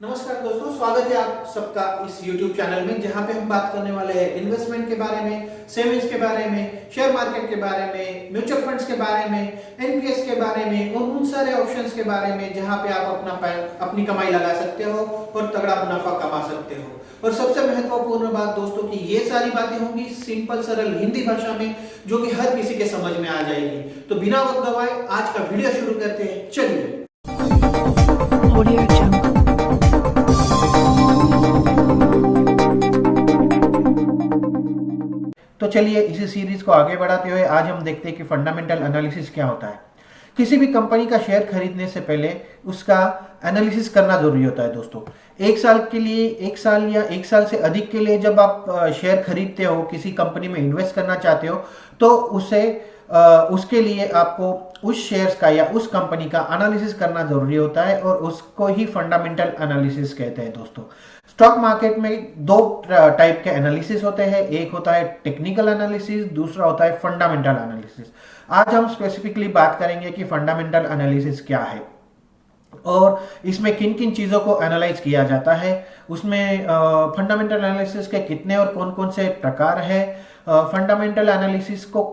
नमस्कार दोस्तों, स्वागत है आप सबका इस YouTube चैनल में, जहां पे हम बात करने वाले हैं इन्वेस्टमेंट के बारे में, सेविंग्स के बारे में, शेयर मार्केट के बारे में, म्यूचुअल फंड्स के बारे में, एनपीएस के बारे में और उन सारे ऑप्शंस के बारे में जहां पे आप अपनी कमाई लगा सकते हो और तगड़ा मुनाफा कमा सकते हो। और सबसे महत्वपूर्ण बात दोस्तों कि ये सारी बातें होंगी सिंपल सरल हिंदी भाषा में, जो कि हर किसी के समझ में आ जाएगी। तो बिना वक्त गवाए आज का वीडियो शुरू करते हैं, चलिए। तो चलिए इसी सीरीज को आगे बढ़ाते हुए आज हम देखते हैं कि फंडामेंटल एनालिसिस क्या होता है। किसी भी कंपनी का शेयर खरीदने से पहले उसका एनालिसिस करना जरूरी होता है दोस्तों। एक साल के लिए, एक साल या एक साल से अधिक के लिए जब आप शेयर खरीदते हो, किसी कंपनी में इन्वेस्ट करना चाहते हो, तो उसके लिए आपको उस शेयर्स का या उस कंपनी का एनालिसिस करना जरूरी होता है और उसको ही फंडामेंटल एनालिसिस कहते हैं दोस्तों। स्टॉक मार्केट में दो टाइप के एनालिसिस होते हैं, एक होता है टेक्निकल एनालिसिस, दूसरा होता है फंडामेंटल एनालिसिस। आज हम स्पेसिफिकली बात करेंगे कि फंडामेंटल एनालिसिस क्या है और इसमें किन किन चीज़ों को एनालाइज किया जाता है, उसमें फंडामेंटल एनालिसिस के कितने और कौन कौन से प्रकार है, फंडामेंटल एनालिसिस को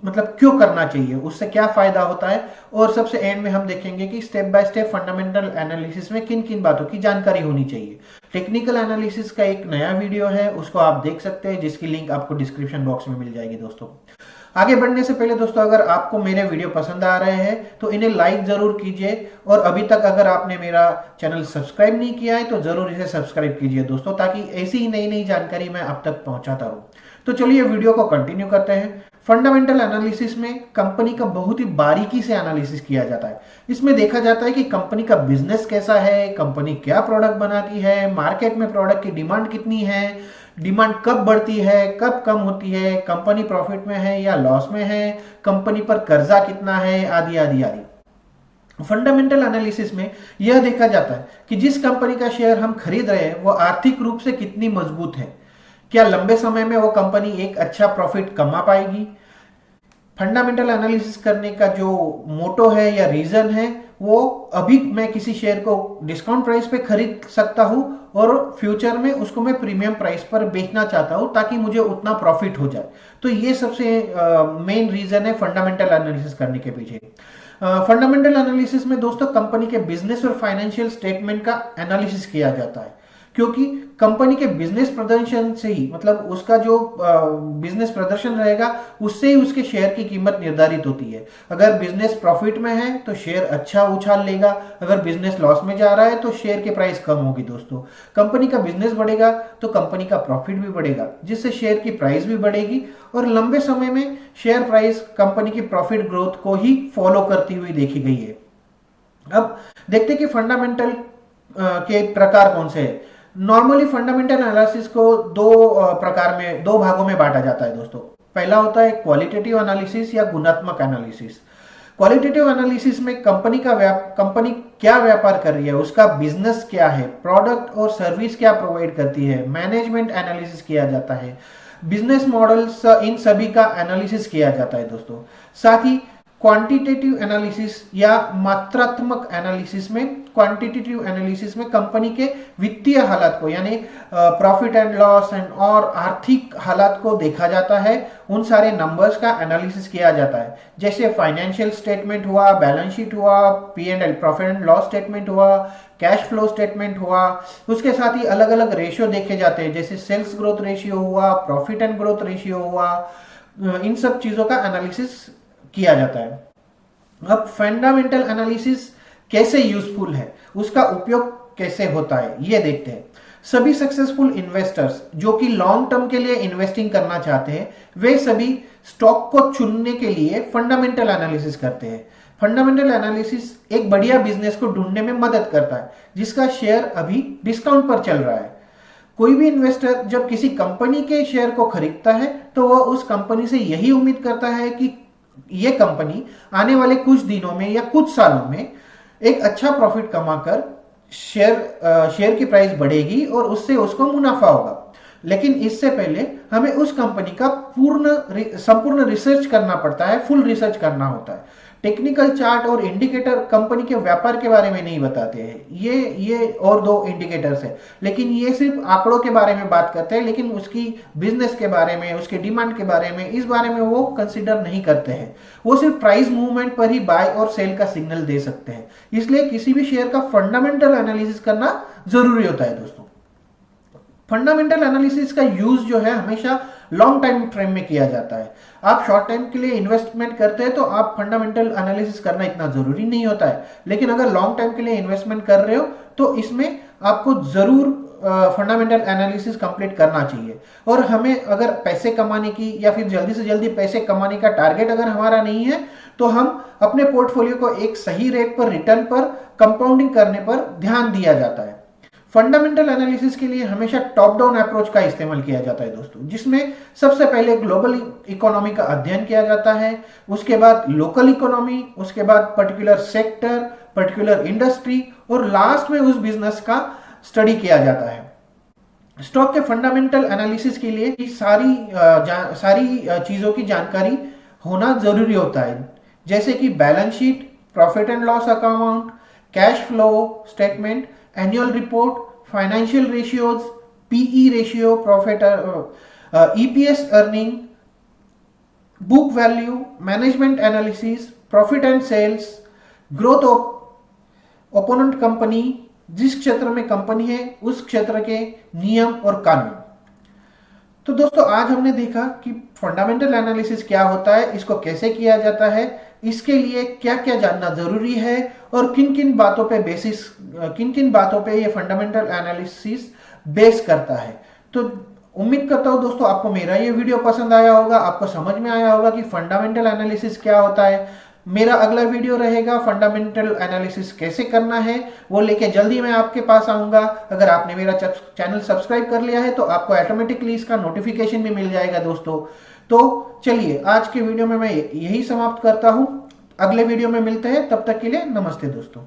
मतलब क्यों करना चाहिए, उससे क्या फायदा होता है, और सबसे एंड में हम देखेंगे कि step by step fundamental analysis में किन किन बातों की जानकारी होनी चाहिए। टेक्निकल एनालिसिस का एक नया वीडियो है, उसको आप देख सकते हैं, जिसकी लिंक आपको डिस्क्रिप्शन बॉक्स में मिल जाएगी दोस्तों। आगे बढ़ने से पहले दोस्तों, अगर आपको मेरे वीडियो पसंद आ रहे हैं तो इन्हें लाइक जरूर कीजिए, और अभी तक अगर आपने मेरा चैनल सब्सक्राइब नहीं किया है तो जरूर इसे सब्सक्राइब कीजिए दोस्तों, ताकि ऐसी ही नई नई जानकारी मैं आप तक पहुंचाता रहूं। तो चलिए वीडियो को कंटिन्यू करते हैं। फंडामेंटल एनालिसिस में कंपनी का बहुत ही बारीकी से एनालिसिस किया जाता है। इसमें देखा जाता है कि कंपनी का बिजनेस कैसा है, कंपनी क्या प्रोडक्ट बनाती है, मार्केट में प्रोडक्ट की डिमांड कितनी है, डिमांड कब बढ़ती है, कब कम होती है, कंपनी प्रॉफिट में है या लॉस में है, कंपनी पर कर्जा कितना है, आदि आदि आदि। फंडामेंटल एनालिसिस में यह देखा जाता है कि जिस कंपनी का शेयर हम खरीद रहे हैं वो आर्थिक रूप से कितनी मजबूत है, क्या लंबे समय में वो कंपनी एक अच्छा प्रॉफिट कमा पाएगी। फंडामेंटल एनालिसिस करने का जो मोटो है या रीजन है, वो अभी मैं किसी शेयर को डिस्काउंट प्राइस पे खरीद सकता हूं और फ्यूचर में उसको मैं प्रीमियम प्राइस पर बेचना चाहता हूं ताकि मुझे उतना प्रॉफिट हो जाए। तो ये सबसे मेन रीजन है फंडामेंटल एनालिसिस करने के पीछे। फंडामेंटल एनालिसिस में दोस्तों कंपनी के बिजनेस और फाइनेंशियल स्टेटमेंट का एनालिसिस किया जाता है, क्योंकि कंपनी के बिजनेस प्रदर्शन से ही, मतलब उसका जो बिजनेस प्रदर्शन रहेगा उससे ही उसके शेयर की कीमत निर्धारित होती है। अगर बिजनेस प्रॉफिट में है तो शेयर अच्छा उछाल लेगा, अगर बिजनेस लॉस में जा रहा है तो शेयर की प्राइस कम होगी दोस्तों। कंपनी का बिजनेस बढ़ेगा तो कंपनी का प्रॉफिट भी बढ़ेगा, जिससे शेयर की प्राइस भी बढ़ेगी, और लंबे समय में शेयर प्राइस कंपनी की प्रॉफिट ग्रोथ को ही फॉलो करती हुई देखी गई है। अब देखते हैं कि फंडामेंटल के प्रकार कौन से हैं। नॉर्मली फंडामेंटल एनालिसिस को दो भागों में बांटा जाता है दोस्तों। पहला होता है क्वालिटेटिव एनालिसिस या गुणात्मक एनालिसिस। क्वालिटेटिव एनालिसिस में कंपनी क्या व्यापार कर रही है, उसका बिजनेस क्या है, प्रोडक्ट और सर्विस क्या प्रोवाइड करती है, मैनेजमेंट एनालिसिस किया जाता है, बिजनेस मॉडल्स, इन सभी का एनालिसिस किया जाता है दोस्तों। साथ ही क्वांटिटेटिव एनालिसिस या मात्रात्मक एनालिसिस में, क्वांटिटेटिव एनालिसिस में कंपनी के वित्तीय हालात को, यानी प्रॉफिट एंड लॉस एंड और आर्थिक हालात को देखा जाता है, उन सारे नंबर्स का एनालिसिस किया जाता है। जैसे फाइनेंशियल स्टेटमेंट हुआ, बैलेंस शीट हुआ, P&L profit and loss statement हुआ, कैश फ्लो स्टेटमेंट हुआ। उसके साथ ही अलग अलग रेशियो देखे जाते हैं, जैसे सेल्स ग्रोथ रेशियो हुआ, प्रॉफिट एंड ग्रोथ रेशियो हुआ। इन सब चीजों का एनालिसिस किया जाता है। अब फंडामेंटल एनालिसिस कैसे यूजफुल है, उसका उपयोग कैसे होता है, ये देखते हैं। सभी सक्सेसफुल इन्वेस्टर्स जो कि लॉन्ग टर्म के लिए इन्वेस्टिंग करना चाहते हैं, वे सभी स्टॉक को चुनने के लिए फंडामेंटल एनालिसिस करते हैं। फंडामेंटल एनालिसिस एक बढ़िया बिजनेस को ढूंढने में मदद करता है जिसका शेयर अभी डिस्काउंट पर चल रहा है। कोई भी इन्वेस्टर जब किसी कंपनी के शेयर को खरीदता है तो वह उस कंपनी से यही उम्मीद करता है कि ये कंपनी आने वाले कुछ दिनों में या कुछ सालों में एक अच्छा प्रॉफिट कमाकर शेयर की प्राइस बढ़ेगी और उससे उसको मुनाफा होगा। लेकिन इससे पहले हमें उस कंपनी का संपूर्ण रिसर्च करना पड़ता है, फुल रिसर्च करना होता है। टेक्निकल चार्ट और इंडिकेटर कंपनी के व्यापार के बारे में नहीं बताते हैं। ये और दो इंडिकेटर्स है, लेकिन ये सिर्फ आंकड़ों के बारे में बात करते हैं, लेकिन उसकी बिजनेस के बारे में, उसके डिमांड के बारे में, इस बारे में वो कंसिडर नहीं करते हैं। वो सिर्फ प्राइस मूवमेंट पर ही बाय और सेल का सिग्नल दे सकते हैं। इसलिए किसी भी शेयर का फंडामेंटल एनालिसिस करना जरूरी होता है दोस्तों। फंडामेंटल एनालिसिस का यूज जो है हमेशा लॉन्ग टाइम फ्रेम में किया जाता है। आप शॉर्ट टाइम के लिए इन्वेस्टमेंट करते हैं तो आप फंडामेंटल एनालिसिस करना इतना जरूरी नहीं होता है, लेकिन अगर लॉन्ग टाइम के लिए इन्वेस्टमेंट कर रहे हो तो इसमें आपको जरूर फंडामेंटल एनालिसिस कंप्लीट करना चाहिए। और हमें अगर पैसे कमाने की या फिर जल्दी से जल्दी पैसे कमाने का टारगेट अगर हमारा नहीं है तो हम अपने पोर्टफोलियो को एक सही रेट पर रिटर्न पर कंपाउंडिंग करने पर ध्यान दिया जाता है। फंडामेंटल एनालिसिस के लिए हमेशा टॉप डाउन अप्रोच का इस्तेमाल किया जाता है दोस्तों, जिसमें सबसे पहले ग्लोबल इकोनॉमी का अध्ययन किया जाता है, उसके बाद लोकल इकोनॉमी, उसके बाद पर्टिकुलर सेक्टर, पर्टिकुलर इंडस्ट्री और लास्ट में उस बिजनेस का स्टडी किया जाता है। स्टॉक के फंडामेंटल एनालिसिस के लिए सारी चीजों की जानकारी होना जरूरी होता है, जैसे कि balance sheet, profit and loss account, cash flow statement, annual report, financial ratios, PE ratio, profit EPS earning, book value, management analysis, profit and sales, growth opponent company, जिस क्षेत्र में कंपनी है उस क्षेत्र के नियम और कानून। तो दोस्तों आज हमने देखा कि फंडामेंटल एनालिसिस क्या होता है, इसको कैसे किया जाता है, इसके लिए क्या क्या जानना जरूरी है और किन किन बातों पे ये फंडामेंटल एनालिसिस बेस करता है। तो उम्मीद करता हूं दोस्तों आपको मेरा ये वीडियो पसंद आया होगा, आपको समझ में आया होगा कि फंडामेंटल एनालिसिस क्या होता है। मेरा अगला वीडियो रहेगा फंडामेंटल एनालिसिस कैसे करना है, वो लेके जल्दी मैं आपके पास आऊंगा। अगर आपने मेरा चैनल सब्सक्राइब कर लिया है तो आपको ऑटोमेटिकली इसका नोटिफिकेशन भी मिल जाएगा दोस्तों। तो चलिए आज के वीडियो में मैं यही समाप्त करता हूं, अगले वीडियो में मिलते हैं, तब तक के लिए नमस्ते दोस्तों।